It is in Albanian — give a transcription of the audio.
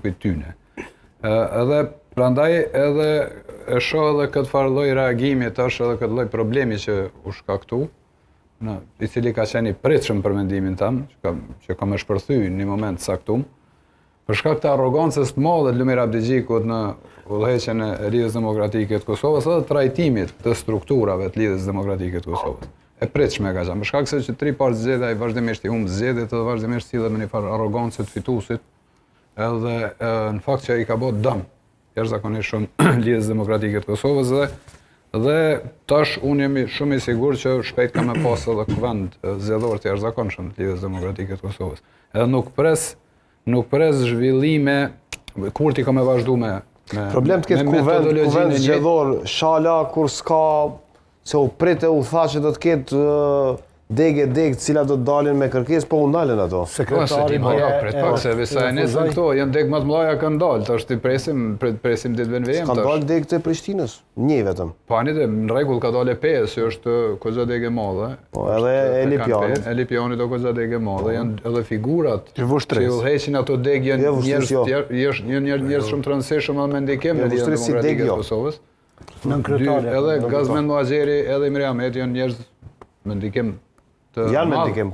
grupit tyne. Edhe prandaj edhe e shoh edhe këtë farë lloj reagimi tash edhe këtë lloj problemi që u shkaktu, i cili ka qenë i pritshëm për mendimin tim, që kam e shpërthy në një moment saktum, për shkak të arrogancës të madhe të Lumir Abdixhikut në udhëheqjen e Lidhjes Demokratike të Kosovës edhe trajtimit të strukturave të Lidhjes Demokratike të Kosovës. E pritshme ka qenë, për shkak se që 3 parë zgjedhja ai vazhdimisht i humb zgjedhjet edhe vazhdimisht sillet me një farë arrogancë të fituesit, edhe në fakt që ai ka bërë dëm jashtëzakonisht shumë Lidhjes Demokratike të Kosovës dhe tash unë jam shumë i sigurt që shpejt ka me pas edhe kuvend zgjedhor të jashtëzakonshëm të Lidhjes Demokratike të Kosovës. Edhe nuk pres zhvillime kur ti ka me vazhdu me problem të ketë kuvend zgjedhor shala kur s'ka se u prite u tha që do të ketë degë cilat do të dalin me kërkesë, po u ndalen ato. Sekretari pret pak se sa e nesër këto janë degë më të mëdha kanë dalë, tash ti presim ditëve në vijim tash. Ka dalë degë të Prishtinës, një vetëm. Po ani në rregull ka dalë 5, që është koza degë e madhe. Po edhe Elipiani do koza degë e madhe, janë edhe figurat që udhëheqin ato degë janë njerëz shumë të rëndësishëm edhe me ndikim në Lidhjen Demokratike të Kosovës. Edhe Gazmend Muhaxheri edhe Imri Ahmeti janë njerëz me ndikim. Janë me ndikim.